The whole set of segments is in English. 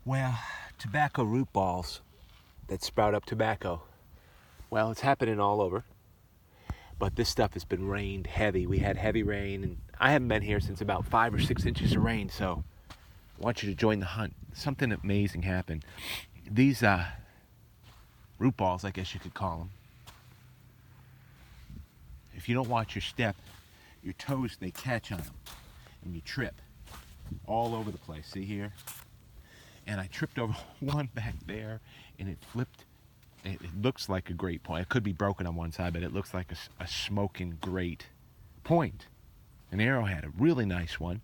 Well, tobacco root balls that sprout up tobacco. Well, it's happening all over, but this stuff has been rained heavy. We had heavy rain, and I haven't been here since about 5 or 6 inches of rain, so I want you to join the hunt. Something amazing happened. These root balls, I guess you could call them, if you don't watch your step, your toes, they catch on them, and you trip all over the place. See here? And I tripped over one back there, and it flipped. It looks like a great point. It could be broken on one side, but it looks like a smoking great point. An arrowhead, a really nice one.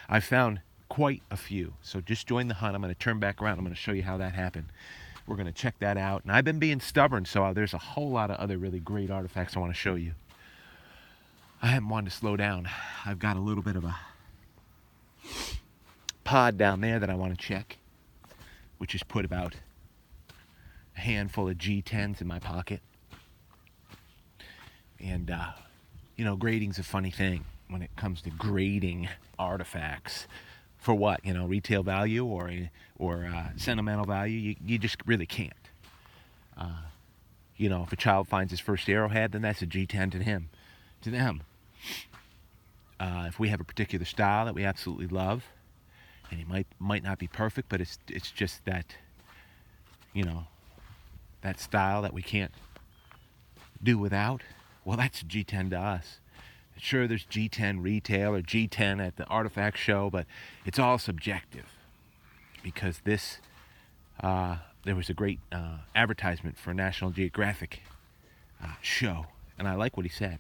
I found quite a few. So just join the hunt. I'm going to turn back around. I'm going to show you how that happened. We're going to check that out. And I've been being stubborn, so there's a whole lot of other really great artifacts I want to show you. I haven't wanted to slow down. I've got a little bit of a pod down there that I want to check, which has put about a handful of G10s in my pocket. And, you know, grading's a funny thing when it comes to grading artifacts. For what? You know, retail value or sentimental value? You just really can't. You know, if a child finds his first arrowhead, then that's a G10 to them. If we have a particular style that we absolutely love, and it might not be perfect, but it's just that, you know, that style that we can't do without, well, that's a G10 to us. Sure, there's G10 retail or G10 at the artifact show, but it's all subjective, because this, there was a great advertisement for a National Geographic show, and I like what he said,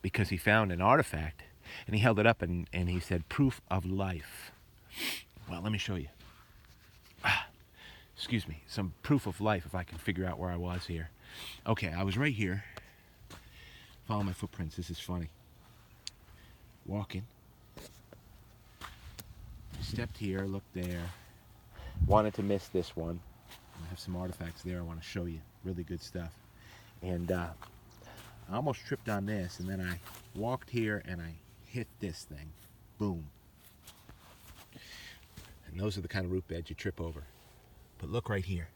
because he found an artifact, and he held it up, and he said, proof of life. Well, let me show you. Excuse me, some proof of life, if I can figure out where I was here. Okay, I was right here. Follow my footprints. This is funny. Walking. Stepped here, looked there. Wanted to miss this one. I have some artifacts there I want to show you. Really good stuff. And I almost tripped on this, and then I walked here and I hit this thing. Boom. And those are the kind of root beds you trip over. But look right here.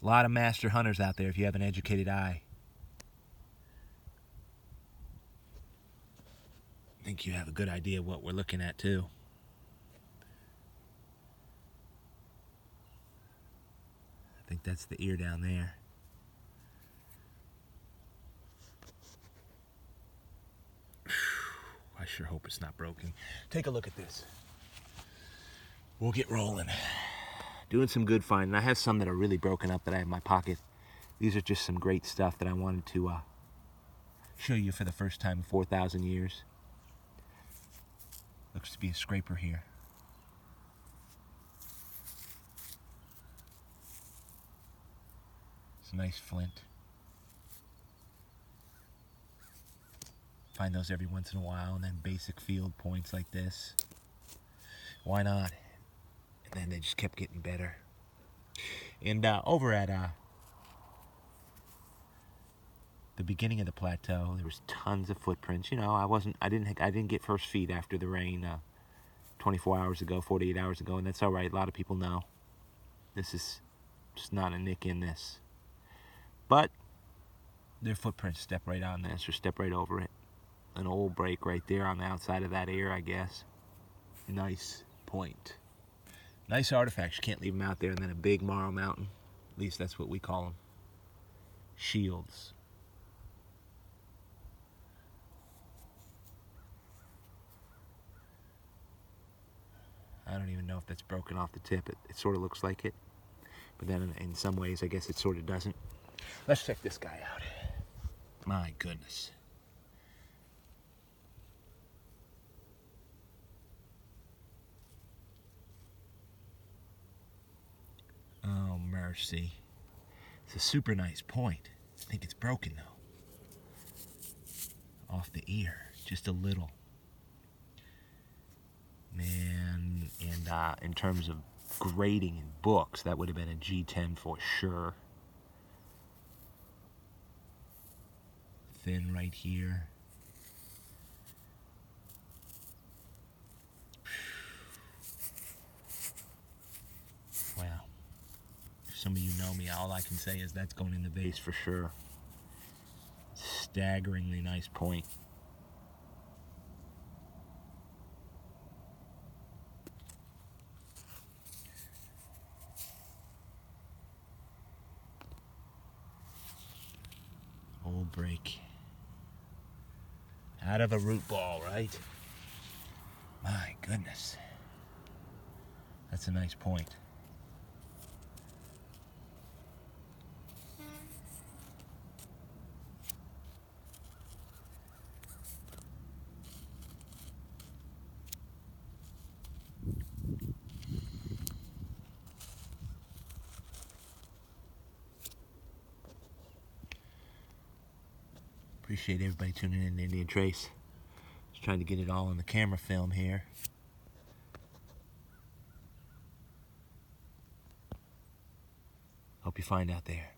A lot of master hunters out there if you have an educated eye. I think you have a good idea what we're looking at too. I think that's the ear down there. I sure hope it's not broken. Take a look at this. We'll get rolling. Doing some good finding. I have some that are really broken up that I have in my pocket. These are just some great stuff that I wanted to show you for the first time in 4,000 years. Looks to be a scraper here. It's a nice flint. Find those every once in a while, and then basic field points like this. Why not? And then they just kept getting better. And over at the beginning of the plateau, there was tons of footprints. You know, I didn't get first feed after the rain 24 hours ago, 48 hours ago, and that's all right. A lot of people know. This is just not a nick in this. But their footprints step right on this or step right over it. An old break right there on the outside of that ear, I guess. Nice point. Nice artifacts. You can't leave them out there. And then a big marl mountain. At least that's what we call them. Shields. I don't even know if that's broken off the tip. It sort of looks like it. But then in some ways, I guess it sort of doesn't. Let's check this guy out. My goodness. Oh, mercy. It's a super nice point. I think it's broken, though. Off the ear. Just a little. Man, and in terms of grading in books, that would have been a G10 for sure. thin right here. Wow. If some of you know me, all I can say is that's going in the vase for sure. Staggeringly nice point. Old break. Out of a root ball, right? My goodness. That's a nice point. Appreciate everybody tuning in to Indian Trace. Just trying to get it all on the camera film here. Hope you find out there.